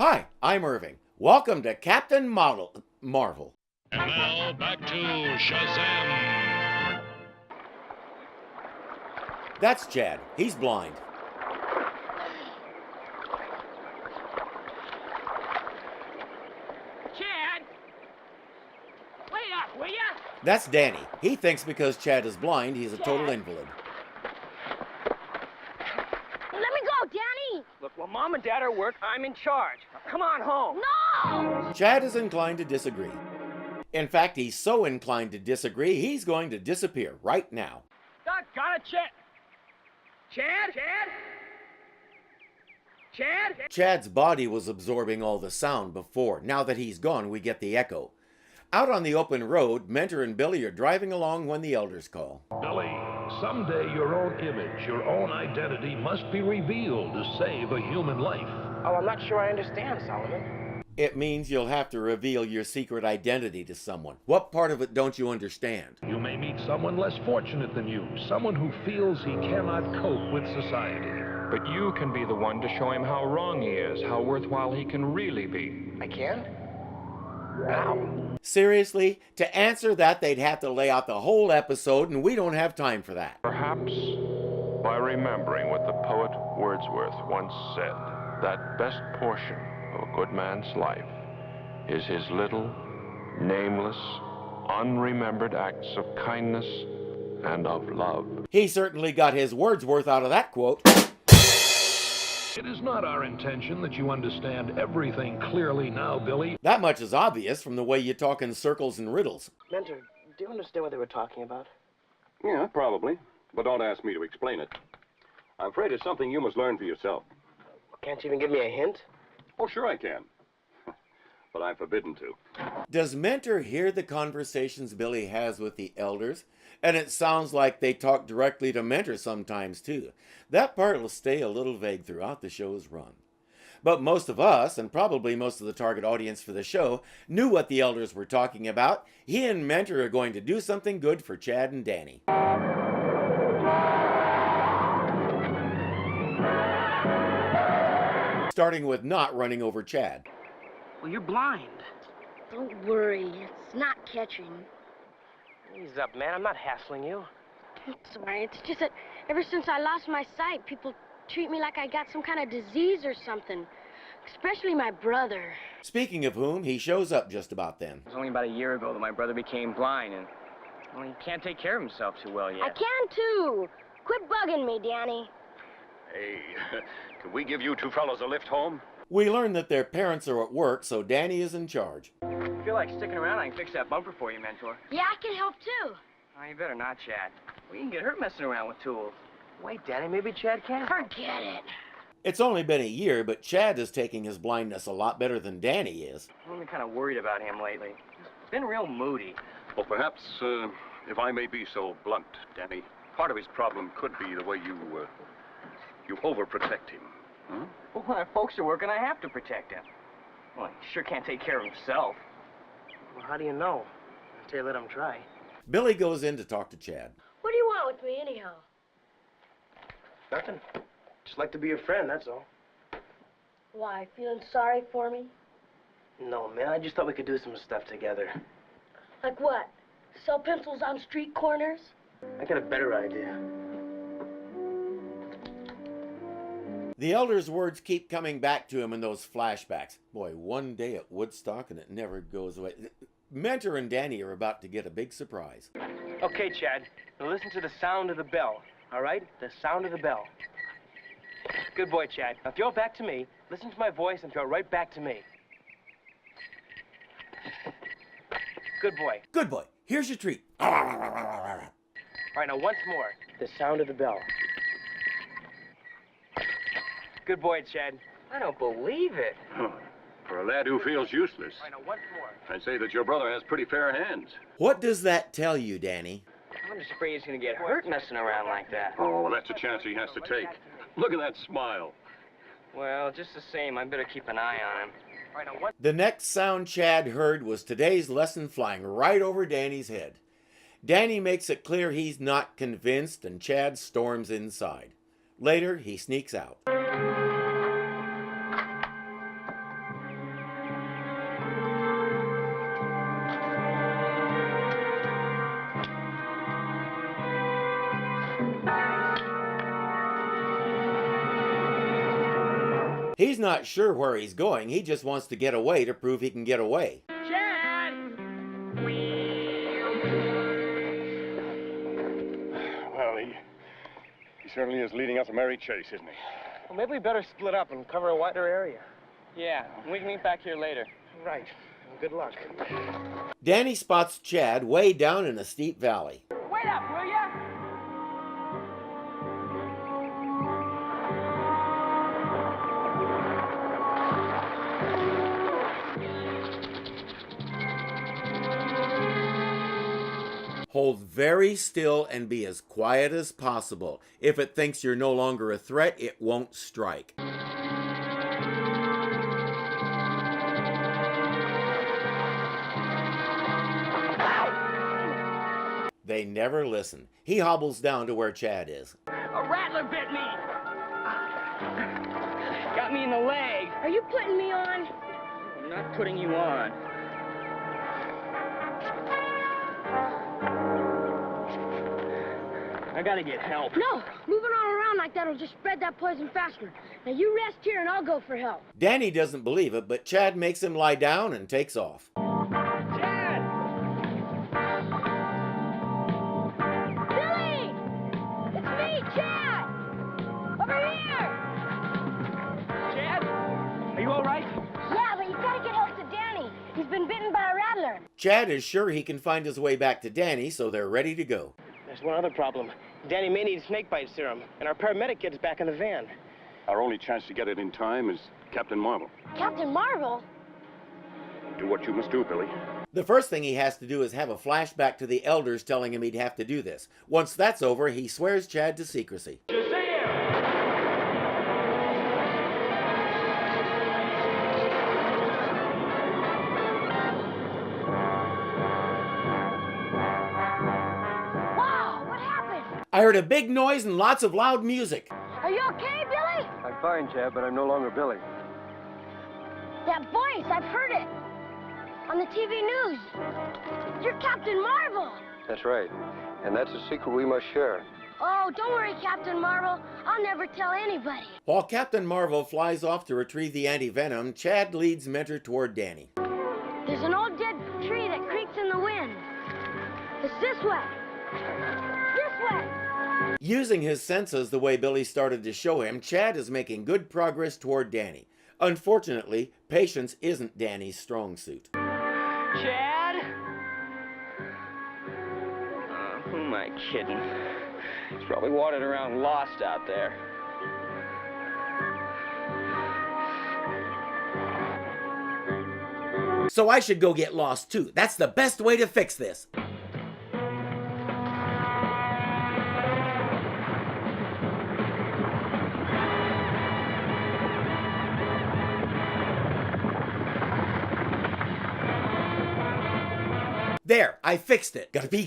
Hi, I'm Irving. Welcome to Captain Marvel. And now back to Shazam! That's Chad. He's blind. Chad! Wait up, will ya? That's Danny. He thinks because Chad is blind, he's a total invalid. Let me go, Danny! Look, while Mom and Dad are at work, I'm in charge. Now, come on home. No! Chad is inclined to disagree. In fact, he's so inclined to disagree, he's going to disappear right now. Got it, Chad. Chad? Chad's body was absorbing all the sound before. Now that he's gone, we get the echo. Out on the open road, Mentor and Billy are driving along when the elders call. Billy, someday your own image, your own identity must be revealed to save a human life. Oh, I'm not sure I understand, Solomon. It means you'll have to reveal your secret identity to someone. What part of it don't you understand? You may meet someone less fortunate than you, someone who feels he cannot cope with society. But you can be the one to show him how wrong he is, how worthwhile he can really be. I can? How? Seriously? To answer that, they'd have to lay out the whole episode, and we don't have time for that. Perhaps by remembering what the poet Wordsworth once said, that best portion of a good man's life is his little, nameless, unremembered acts of kindness and of love. He certainly got his Wordsworth out of that quote. It is not our intention that you understand everything clearly now, Billy. That much is obvious from the way you talk in circles and riddles. Mentor, do you understand what they were talking about? Yeah, probably. But don't ask me to explain it. I'm afraid it's something you must learn for yourself. Can't you even give me a hint? Oh, sure I can. But I'm forbidden to. Does Mentor hear the conversations Billy has with the elders? And it sounds like they talk directly to Mentor sometimes, too. That part will stay a little vague throughout the show's run. But most of us, and probably most of the target audience for the show, knew what the elders were talking about. He and Mentor are going to do something good for Chad and Danny. Starting with not running over Chad. Well, you're blind. Don't worry, it's not catching. Ease up, man. I'm not hassling you. I'm sorry, it's just that ever since I lost my sight, people treat me like I got some kind of disease or something. Especially my brother. Speaking of whom, he shows up just about then. It was only about a year ago that my brother became blind, and well, he can't take care of himself too well yet. I can too. Quit bugging me, Danny. Hey, can we give you two fellows a lift home? We learn that their parents are at work, so Danny is in charge. If you feel like sticking around, I can fix that bumper for you, Mentor. Yeah, I can help too. Oh, you better not, Chad. We can get hurt messing around with tools. Wait, Danny, maybe Chad can. Forget it. It's only been a year, but Chad is taking his blindness a lot better than Danny is. I've been kind of worried about him lately. He's been real moody. Well, perhaps, if I may be so blunt, Danny, part of his problem could be the way you overprotect him. Huh? Well, when our folks are working, I have to protect him. Well, he sure can't take care of himself. Well, how do you know? Until you let him try. Billy goes in to talk to Chad. What do you want with me anyhow? Nothing. Just like to be your friend, that's all. Why, feeling sorry for me? No, man, I just thought we could do some stuff together. Like what? Sell pencils on street corners? I got a better idea. The elder's words keep coming back to him in those flashbacks. Boy, one day at Woodstock and it never goes away. Mentor and Danny are about to get a big surprise. Okay, Chad, now listen to the sound of the bell, all right? The sound of the bell. Good boy, Chad. Now throw it back to me, listen to my voice, and throw it right back to me. Good boy. Good boy. Here's your treat. All right, now once more. The sound of the bell. Good boy, Chad. I don't believe it. For a lad who feels useless, All right, now once more. I'd say that your brother has pretty fair hands. What does that tell you, Danny? I'm just afraid he's going to get hurt messing around like that. Oh, well, that's a chance he has to take. Look at that smile. Well, just the same, I better keep an eye on him. All right, now once. The next sound Chad heard was today's lesson flying right over Danny's head. Danny makes it clear he's not convinced, and Chad storms inside. Later, he sneaks out. He's not sure where he's going. He just wants to get away to prove he can get away. Chad! Well, he certainly is leading us a merry chase, isn't he? Well, maybe we better split up and cover a wider area. Yeah, we can meet back here later. Right. Good luck. Danny spots Chad way down in a steep valley. Wait up, will ya? Hold very still and be as quiet as possible. If it thinks you're no longer a threat, it won't strike. They never listen. He hobbles down to where Chad is. A rattler bit me! Got me in the leg. Are you putting me on? I'm not putting you on. I gotta get help. No, moving all around like that'll just spread that poison faster. Now you rest here and I'll go for help. Danny doesn't believe it, but Chad makes him lie down and takes off. Chad! Billy! It's me, Chad! Over here! Chad? Are you all right? Yeah, but you gotta get help to Danny. He's been bitten by a rattler. Chad is sure he can find his way back to Danny, so they're ready to go. There's one other problem. Danny may need snakebite serum, and our paramedic kid's back in the van. Our only chance to get it in time is Captain Marvel. Captain Marvel? Do what you must do, Billy. The first thing he has to do is have a flashback to the elders telling him he'd have to do this. Once that's over, he swears Chad to secrecy. Wow, what happened? I heard a big noise and lots of loud music. Are you okay, Billy? I'm fine, Chad, but I'm no longer Billy. That voice, I've heard it. On the TV news. You're Captain Marvel. That's right. And that's a secret we must share. Oh, don't worry, Captain Marvel. I'll never tell anybody. While Captain Marvel flies off to retrieve the anti-venom, Chad leads Mentor toward Danny. There's an old dead tree that creaks in the wind. It's this way. This way. Using his senses the way Billy started to show him, Chad is making good progress toward Danny. Unfortunately, patience isn't Danny's strong suit. Chad? Who am I kidding? It's probably wandered around lost out there. So I should go get lost too. That's the best way to fix this. There, I fixed it. Gotta pee.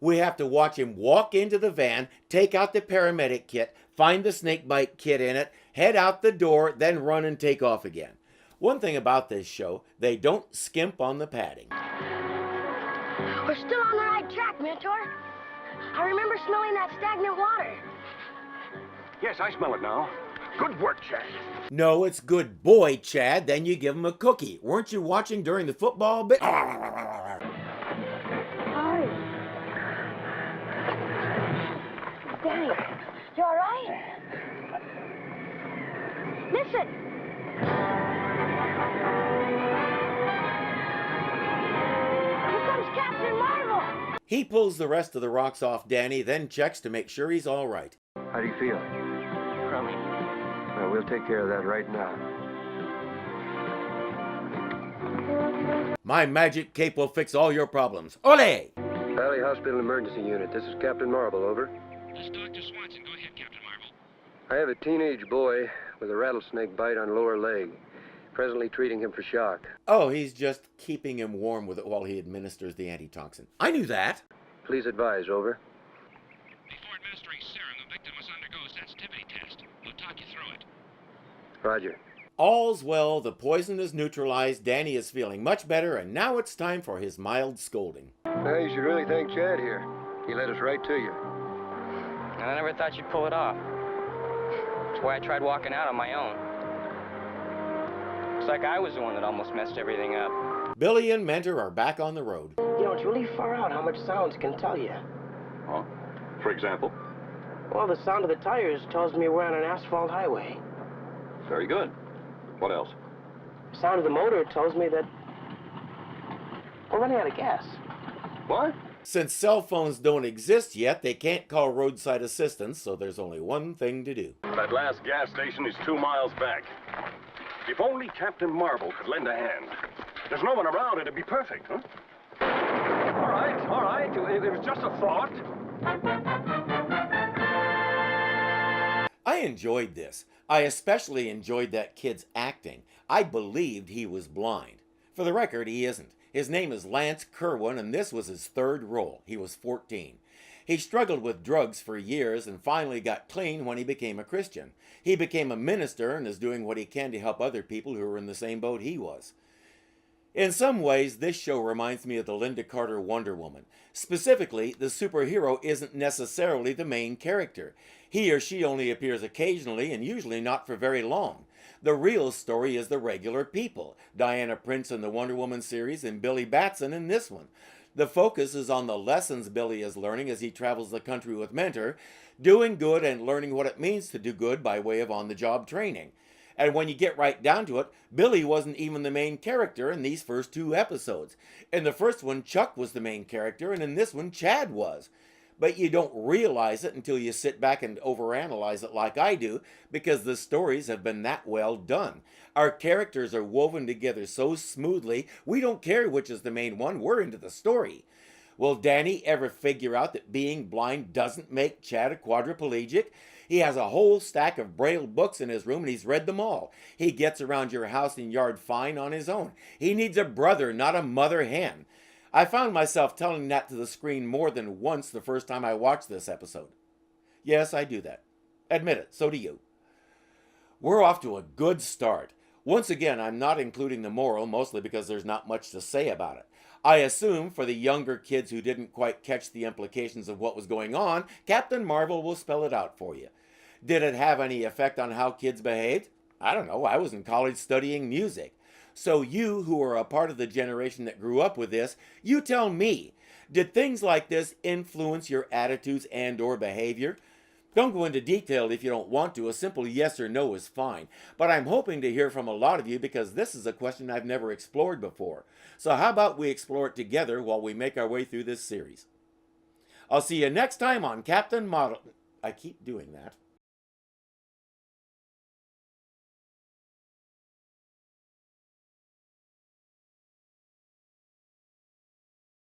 We have to watch him walk into the van, take out the paramedic kit, find the snakebite kit in it, head out the door, then run and take off again. One thing about this show, they don't skimp on the padding. We're still on the right track, Mentor. I remember smelling that stagnant water. Yes, I smell it now. Good work, Chad. No, it's good boy, Chad. Then you give him a cookie. Weren't you watching during the football bit? Hi. Danny, you all right? Listen. Here comes Captain Marvel. He pulls the rest of the rocks off Danny, then checks to make sure he's all right. How do you feel? Crummy. Well, we'll take care of that right now. My magic cape will fix all your problems. Ole! Valley Hospital Emergency Unit. This is Captain Marvel, over. This is Dr. Swanson. Go ahead, Captain Marvel. I have a teenage boy with a rattlesnake bite on lower leg. Presently treating him for shock. Oh, he's just keeping him warm with it while he administers the antitoxin. I knew that. Please advise, over. Before administering serum, the victim must undergo a sensitivity test. We'll talk you through it. Roger. All's well, the poison is neutralized, Danny is feeling much better, and now it's time for his mild scolding. Well, you should really thank Chad here. He led us right to you. I never thought you'd pull it off. That's why I tried walking out on my own. Looks like I was the one that almost messed everything up. Billy and Mentor are back on the road. You know, it's really far out how much sounds can tell you. Huh? For example? Well, the sound of the tires tells me we're on an asphalt highway. Very good. What else? The sound of the motor tells me that we're running out of gas. What? Since cell phones don't exist yet, they can't call roadside assistance, so there's only one thing to do. That last gas station is 2 miles back. If only Captain Marvel could lend a hand. There's no one around, it'd be perfect, huh? All right. It was just a thought. I enjoyed this. I especially enjoyed that kid's acting. I believed he was blind. For the record, he isn't. His name is Lance Kerwin, and this was his third role. He was 14. He struggled with drugs for years and finally got clean when he became a Christian. He became a minister and is doing what he can to help other people who are in the same boat he was. In some ways, this show reminds me of the Linda Carter Wonder Woman. Specifically, the superhero isn't necessarily the main character. He or she only appears occasionally and usually not for very long. The real story is the regular people, Diana Prince in the Wonder Woman series and Billy Batson in this one. The focus is on the lessons Billy is learning as he travels the country with Mentor, doing good and learning what it means to do good by way of on-the-job training. And when you get right down to it, Billy wasn't even the main character in these first 2 episodes. In the first one, Chuck was the main character, and in this one, Chad was. But you don't realize it until you sit back and overanalyze it like I do, because the stories have been that well done. Our characters are woven together so smoothly, we don't care which is the main one, we're into the story. Will Danny ever figure out that being blind doesn't make Chad a quadriplegic? He has a whole stack of Braille books in his room and he's read them all. He gets around your house and yard fine on his own. He needs a brother, not a mother hen. I found myself telling that to the screen more than once the first time I watched this episode. Yes, I do that. Admit it, so do you. We're off to a good start. Once again, I'm not including the moral, mostly because there's not much to say about it. I assume for the younger kids who didn't quite catch the implications of what was going on, Captain Marvel will spell it out for you. Did it have any effect on how kids behaved? I don't know, I was in college studying music. So you, who are a part of the generation that grew up with this, you tell me, did things like this influence your attitudes and or behavior? Don't go into detail if you don't want to. A simple yes or no is fine. But I'm hoping to hear from a lot of you because this is a question I've never explored before. So how about we explore it together while we make our way through this series? I'll see you next time on Captain Model. I keep doing that.